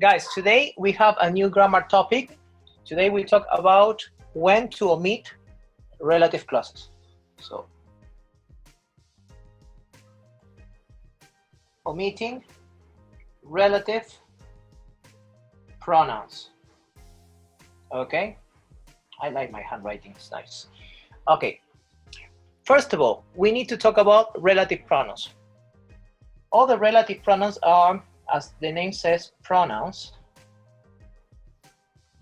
Guys, today we have a new grammar topic. Today we talk about when to omit relative clauses. So, omitting relative pronouns. Okay, I like my handwriting, it's nice. Okay, first of all, we need to talk about relative pronouns. All the relative pronouns are, as the name says, pronouns.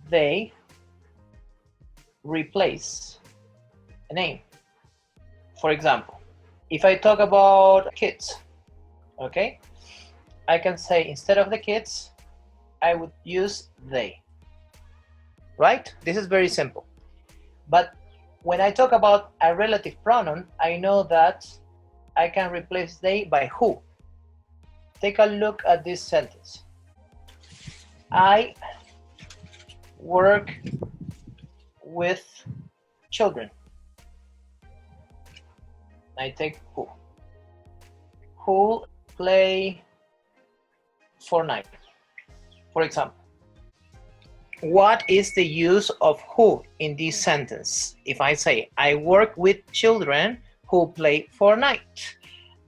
They replace a name. For example, if I talk about kids, okay, I can say instead of the kids, I would use they. Right? This is very simple. But when I talk about a relative pronoun, I know that I can replace they by who. Take a look at this sentence. I work with children. I take who. Who play Fortnite, for example. What is the use of who in this sentence? If I say, I work with children who play Fortnite.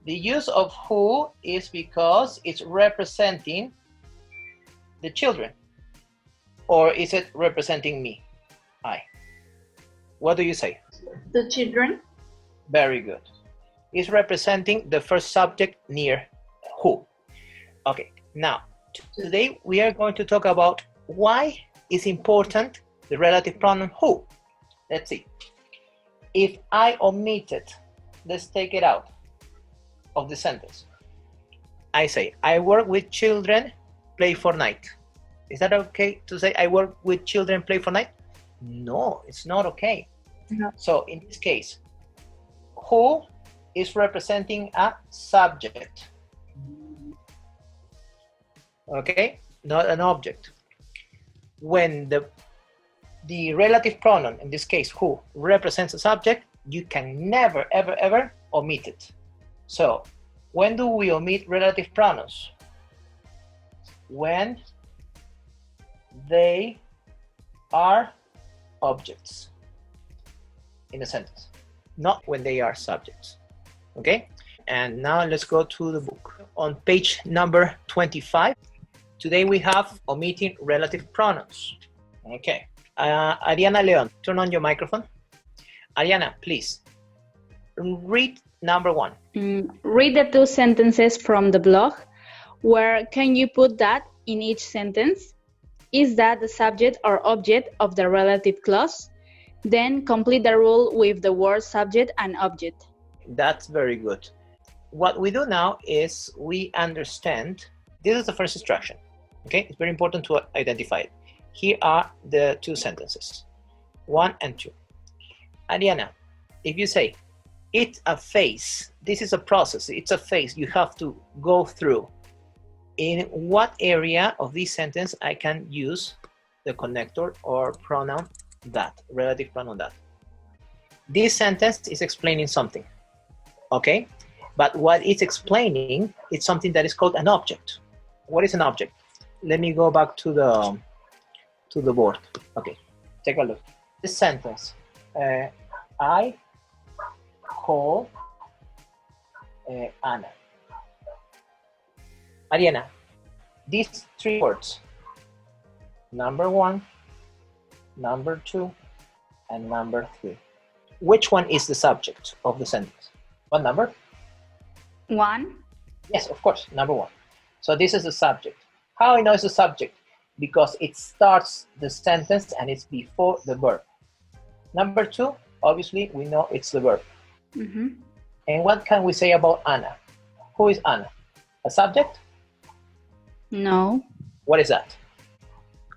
The use of who is because it's representing the children. Or is it representing me? I. What do you say? The children. Very good. It's representing the first subject near who. Okay, now, today we are going to talk about why is important the relative pronoun who. Let's see. If I omitted, let's take it out of the sentence. I say, I work with children, play Fortnite. Is that okay to say I work with children, play Fortnite? No, it's not okay. No. So in this case, who is representing a subject. Okay, not an object. When the relative pronoun, in this case who, represents a subject, you can never, ever, ever omit it. So, when do we omit relative pronouns? When they are objects in a sentence, not when they are subjects. Okay? And now let's go to the book. On page number 25, today we have omitting relative pronouns. Okay. Ariana Leon, turn on your microphone. Ariana, please. Read number 1. Read the 2 sentences from the blog. Where can you put that in each sentence? Is that the subject or object of the relative clause? Then complete the rule with the word subject and object. That's very good. What we do now is we understand, this is the first instruction. Okay, it's very important to identify it. Here are the 2 sentences, 1 and 2. Ariana, if you say, it's a phase, this is a process, it's a phase you have to go through. In what area of this sentence I can use the connector or pronoun that, relative pronoun that? This sentence is explaining something, okay? But what it's explaining is something that is called an object. What is an object? Let me go back to the board. Okay, take a look. This sentence, I call Anna. Ariana, these 3 words, number 1, number 2, and number 3. Which one is the subject of the sentence? What number? 1. Yes, of course, number 1. So this is the subject. How I know it's the subject? Because it starts the sentence and it's before the verb. Number 2, obviously, we know it's the verb. Mm-hmm. And what can we say about Anna? Who is Anna? A subject? No. What is that?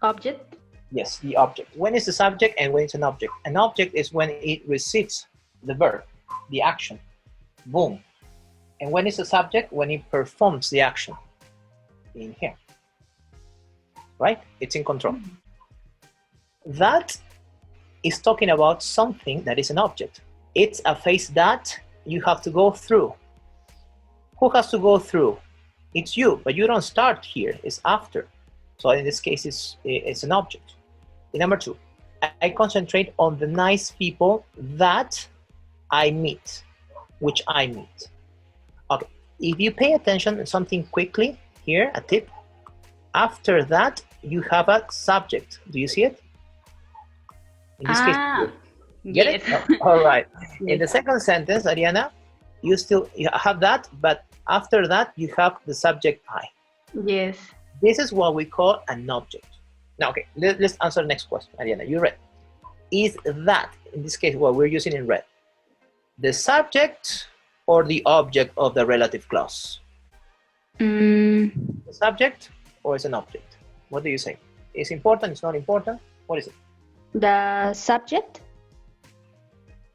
Object. Yes, the object. When is the subject and when it's an object? An object is when it receives the verb, the action. Boom. And when is the subject? When it performs the action. In here. Right? It's in control. That is talking about something that is an object. It's a phase that you have to go through. Who has to go through? It's you, but you don't start here. It's after. So in this case, it's an object. Number 2, I concentrate on the nice people that I meet, which I meet. Okay, if you pay attention to something quickly, here, a tip, after that, you have a subject. Do you see it? In this case, get yes. it? All right. Yes. In the second sentence, Ariana, you have that, but after that, you have the subject I. Yes. This is what we call an object. Now, okay, let's answer the next question. Ariana, you read. Is that, in this case, what we're using in red, the subject or the object of the relative clause? The subject or is an object? What do you say? Is important? It's not important? What is it? The subject?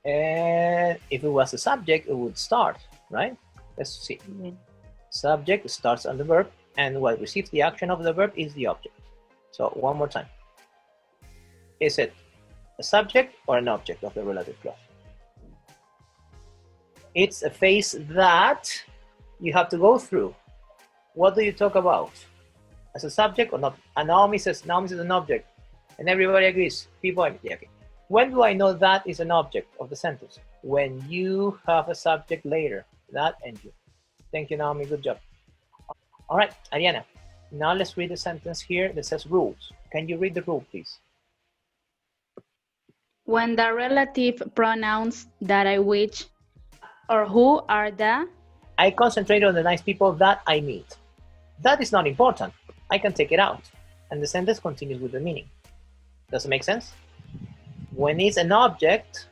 And if it was a subject, it would start, right? Let's see. Subject starts on the verb, and what receives the action of the verb is the object. So one more time. Is it a subject or an object of the relative clause? It's a phase that you have to go through. What do you talk about? As a subject or not? And Naomi says an object. And everybody agrees. People, yeah, okay. When do I know that is an object of the sentence? When you have a subject later. That and you. Thank you, Naomi. Good job. All right, Ariana. Now let's read the sentence here that says rules. Can you read the rule, please? When the relative pronouns that I which or who are the... I concentrate on the nice people that I meet. That is not important. I can take it out. And the sentence continues with the meaning. Does it make sense? When it's an object,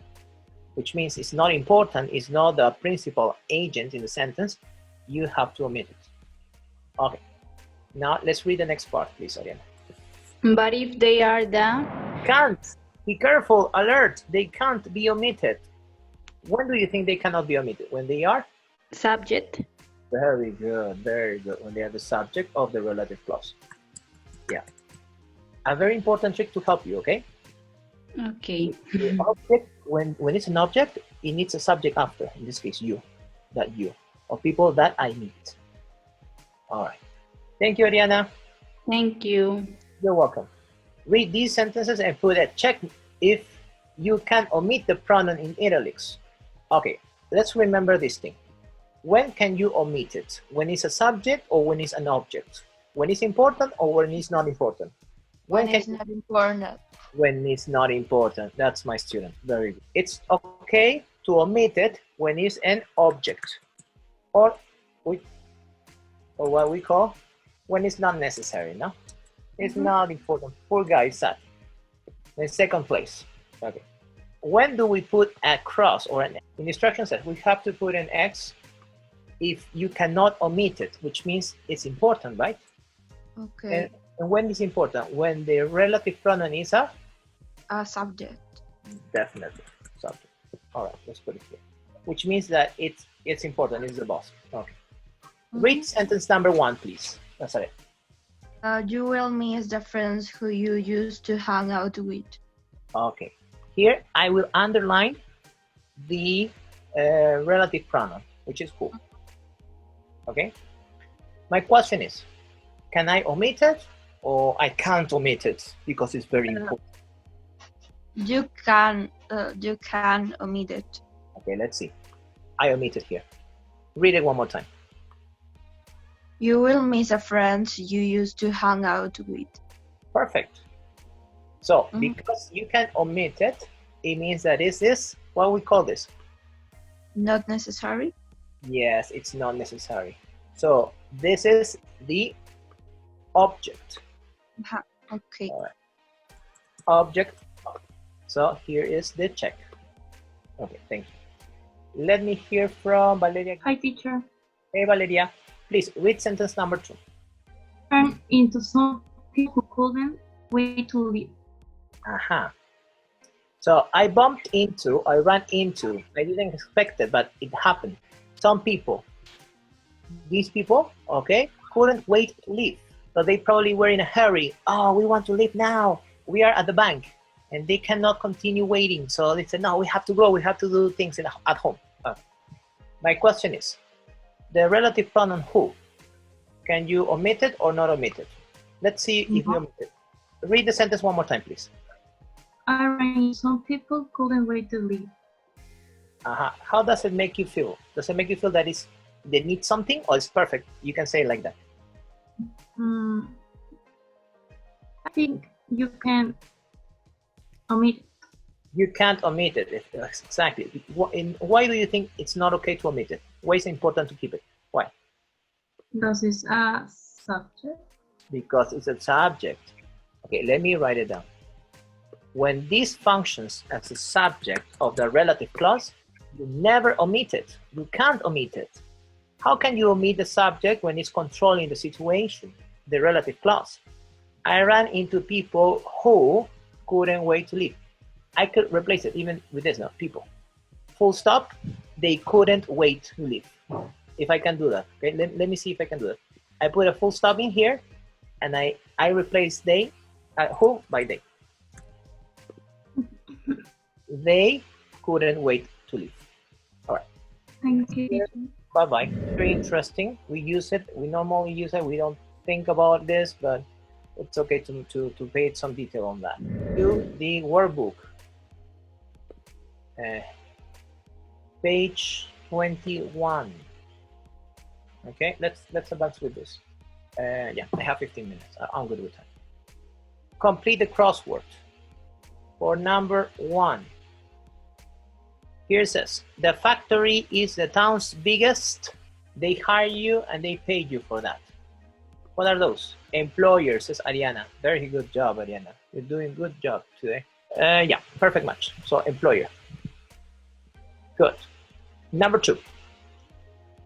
which means it's not important, it's not the principal agent in the sentence, you have to omit it. Okay. Now let's read the next part, please, Ariana. But if they are the... Can't. Be careful, alert. They can't be omitted. When do you think they cannot be omitted? When they are? Subject. Very good, very good. When they are the subject of the relative clause. Yeah. A very important trick to help you, okay? Okay. The object, when it's an object, it needs a subject after. In this case, you. That you. Or people that I meet. All right. Thank you, Ariana. Thank you. You're welcome. Read these sentences and put a check if you can omit the pronoun in italics. Okay, let's remember this thing. When can you omit it? When it's a subject or when it's an object? When it's important or when it's not important? When it's not important. When it's not important. That's my student. Very good. It's okay to omit it when it's an object. Or what we call when it's not necessary, no? It's not important. Poor guy is sad. In second place. Okay. When do we put a cross or an X? In the instruction says we have to put an X if you cannot omit it, which means it's important, right? Okay. And when is important? When the relative pronoun is a Subject. definitely subject. All right, let's put it here. Which means that it's important. It's the boss. Okay. Read sentence number 1, please. That's it. You will miss the friends who you used to hang out with. Okay. Here I will underline the relative pronoun, which is who. Okay. My question is, can I omit it or I can't omit it because it's very important? You can omit it. Okay, let's see. I omit it here. Read it one more time. You will miss the friends you used to hang out with. Perfect. So because you can omit it, it means that this is what we call this. Not necessary? Yes, it's not necessary. So this is the object. Okay. All right. Object. So here is the check. Okay, thank you. Let me hear from Valeria. Hi, teacher. Hey, Valeria. Please read sentence number 2. Turn into something who couldn't wait to leave. So I ran into, I didn't expect it, but it happened. Some people, these people, okay, couldn't wait to leave. So they probably were in a hurry. Oh, we want to leave now. We are at the bank and they cannot continue waiting. So they said, no, we have to go. We have to do things at home. My question is, the relative pronoun who, can you omit it or not omit it? Let's see if we omit it. Read the sentence one more time, please. Some people couldn't wait to leave. How does it make you feel? Does it make you feel that they need something, or it's perfect? You can say it like that. I think you can omit it. You can't omit it. Exactly. Why do you think it's not okay to omit it? Why is it important to keep it? Why? Because it's a subject. Because it's a subject. Okay, let me write it down. When this functions as a subject of the relative clause, you never omit it. You can't omit it. How can you omit the subject when it's controlling the situation, the relative clause? I ran into people who couldn't wait to leave. I could replace it even with this now, people. Full stop, they couldn't wait to leave. If I can do that, okay? Let me see if I can do that. I put a full stop in here, and I replace they, who by they. They couldn't wait to leave. All right. Thank you. Bye-bye. Very interesting. We use it. We normally use it. We don't think about this, but it's okay to pay some detail on that. Do the workbook. Page 21. Okay, let's advance with this. Yeah, I have 15 minutes. I'm good with time. Complete the crossword. For number 1. Here it says, the factory is the town's biggest. They hire you and they pay you for that. What are those? Employers, says Ariana. Very good job, Ariana. You're doing good job today. Yeah, perfect match. So employer. Good. Number 2.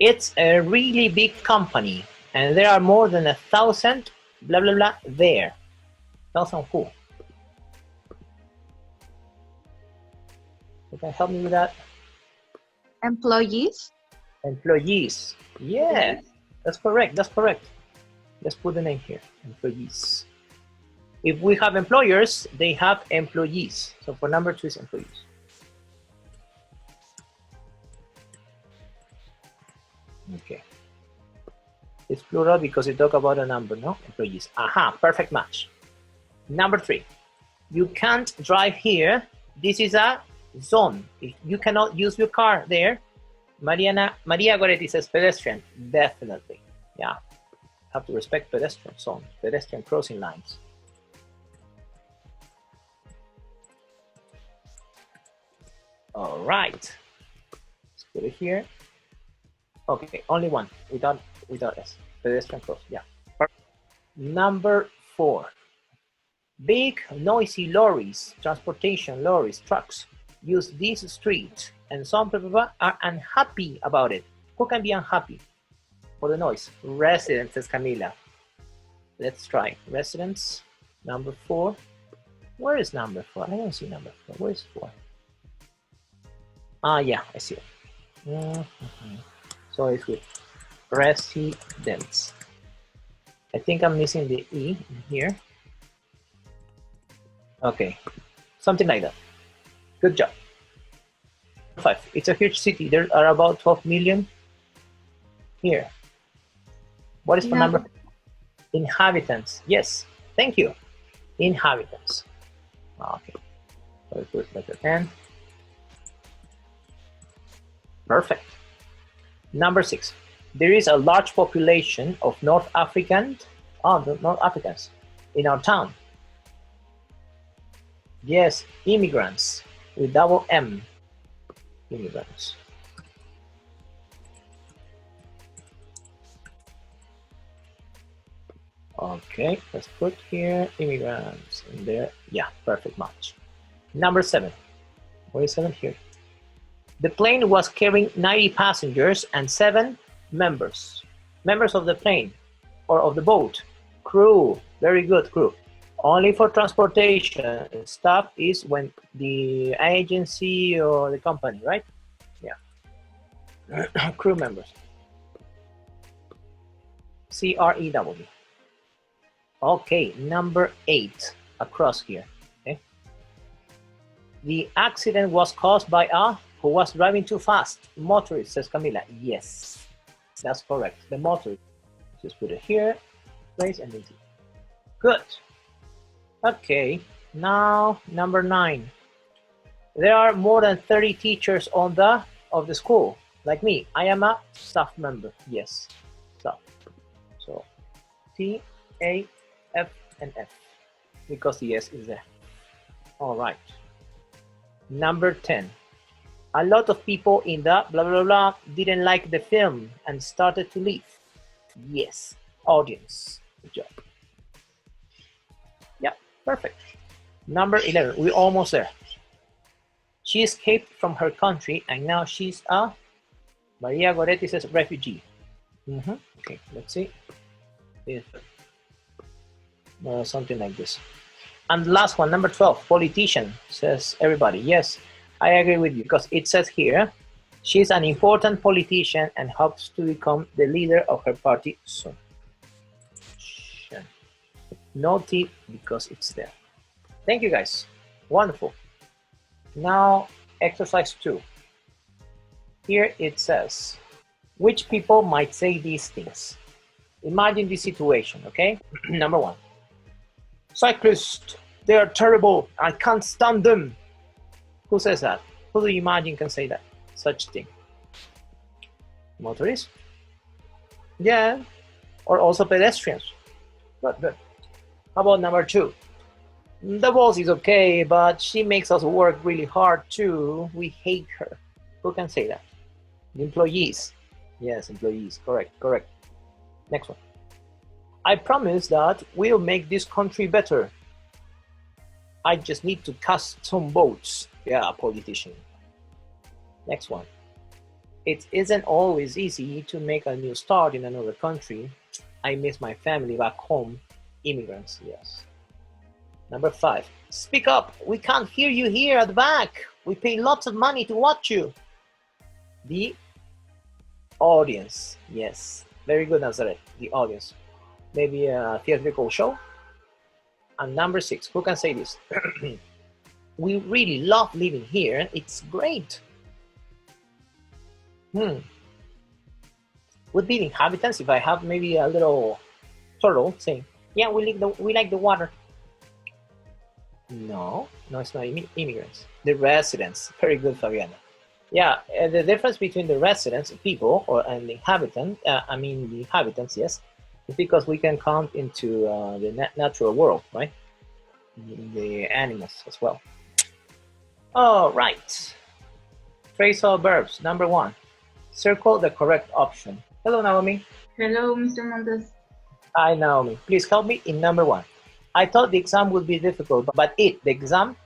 It's a really big company and there are more than 1,000 blah blah blah there. 1,000 who? You can help me with that? Employees. Employees. Yeah, that's correct. That's correct. Let's put the name here. Employees. If we have employers, they have employees. So for number 2 is employees. Okay. It's plural because it talk about a number, no? Employees. Aha, perfect match. Number 3. You can't drive here. This is a zone. If you cannot use your car there. Maria Goretti says pedestrian. Definitely. Yeah. Have to respect pedestrian zones, pedestrian crossing lines. All right. Let's put it here. Okay, only one without S. Pedestrian cross. Yeah. Number 4. Big noisy lorries, transportation lorries, trucks use this street, and some people are unhappy about it. Who can be unhappy for the noise? Residents, says Camila. Let's try residents. Number 4. Where is number 4? I don't see number 4. Where is 4? Ah, yeah, I see it. So it's with residents. I think I'm missing the E here. Okay, something like that. Good job. 5. It's a huge city. There are about 12 million here. What is for number? Inhabitants. Yes, thank you. Inhabitants. Okay. So we put letter N. Perfect. Number 6. There is a large population of North Africans in our town. Yes, immigrants with double M. Immigrants. Okay, let's put here immigrants in there. Yeah, perfect match. Number 7. Where is 7 here? The plane was carrying 90 passengers and 7 members. Members of the plane or of the boat. Crew. Very good, crew. Only for transportation. Staff is when the agency or the company, right? Yeah. Crew members. C-R-E-W. Okay, number 8. Across here. Okay. The accident was caused by a who was driving too fast. Motorist, says Camila. Yes, that's correct. The motorist. Just put it here, place, and then Good. Okay, now number 9. There are more than 30 teachers of the school. Like me, I am a staff member. Yes, staff. So T, A, F, and F, because the S is there. All right. Number 10. A lot of people in the blah blah blah didn't like the film and started to leave. Yes, audience. Good job. Yeah, perfect. Number 11. We're almost there. She escaped from her country and now she's a Maria Goretti says refugee. Okay, let's see. If, something like this. And the last one, number 12, politician, says everybody. Yes, I agree with you because it says here, she's an important politician and hopes to become the leader of her party soon. No T because it's there. Thank you guys. Wonderful. Now, exercise 2. Here it says, which people might say these things? Imagine this situation, okay? Number 1. Cyclists, they are terrible. I can't stand them. Who says that? Who do you imagine can say that? Such thing. Motorists? Yeah. Or also pedestrians. Good. How about number 2? The boss is okay, but she makes us work really hard too. We hate her. Who can say that? The employees. Yes, employees. Correct. Next one. I promise that we'll make this country better. I just need to cast some votes. Yeah, politician. Next one. It isn't always easy to make a new start in another country. I miss my family back home. Immigrants, yes. Number 5. Speak up. We can't hear you here at the back. We pay lots of money to watch you. The audience. Yes. Very good, Nazareth. The audience. Maybe a theatrical show. And number 6. Who can say this? We really love living here. It's great. Would be the inhabitants if I have maybe a little turtle saying, yeah, we like the water. No, it's not immigrants. The residents. Very good, Fabiana. Yeah, the difference between the residents, people, and the inhabitant, the inhabitants, yes, is because we can count into the natural world, right? The animals as well. All right. Phrasal verbs. Number 1. Circle the correct option. Hello, Naomi. Hello, Mr. Montes. Hi, Naomi. Please help me in number 1. I thought the exam would be difficult, but the exam?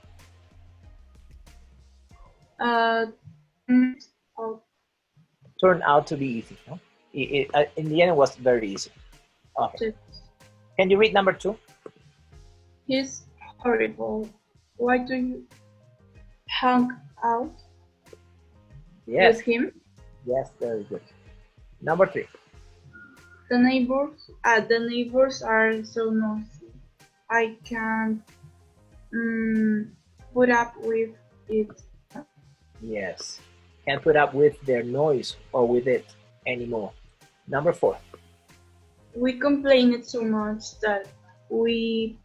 Turned out to be easy. No? In the end, it was very easy. Okay. Can you read number 2? He's horrible. Why do you hang out with him? Yes, very good. Number 3. The neighbors are so noisy. I can't put up with it. Yes, can't put up with their noise or with it anymore. Number 4. We complained so much that we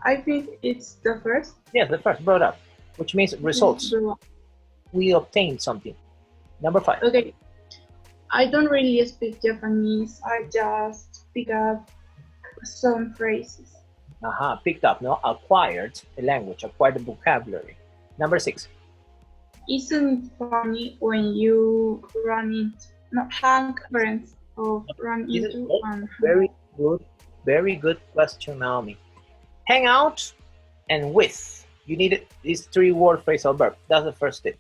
I think it's the first. Yes, the first brought up, which means results. We obtained something. Number 5. Okay. I don't really speak Japanese. I just pick up some phrases. Picked up, no? Acquired the language, acquired the vocabulary. Number 6. Isn't it funny when you hang friends or run into and very good question, Naomi. Hang out and with. You need these 3-word phrasal verb. That's the first tip.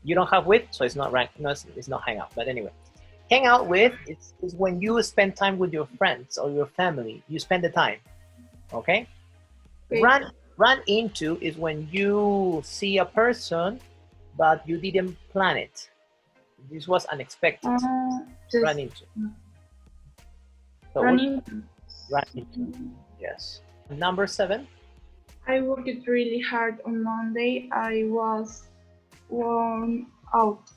You don't have with, so it's not right. No, it's not hang out. But anyway, hang out with is when you spend time with your friends or your family. You spend the time. Okay? Run into is when you see a person, but you didn't plan it. This was unexpected. Run into. So run into. Yes. Number 7. I worked really hard on Monday. I was worn out.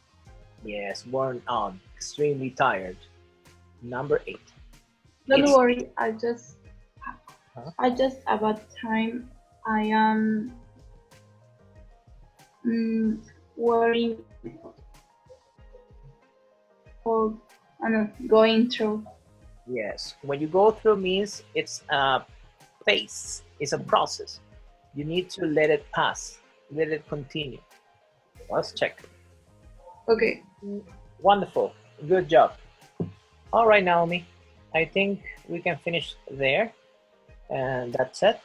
Yes, worn out. Extremely tired. Number 8. Don't It's worry, Huh? I just about time. I am worrying or going through. yes. When you go through means it's a phase, it's a process. You need to let it pass, let it continue. Let's check. Okay. Wonderful. Good job. All right, Naomi. I think we can finish there. And that's it.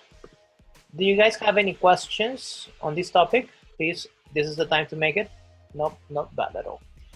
Do you guys have any questions on this topic? Please, this is the time to make it. Nope, not bad at all.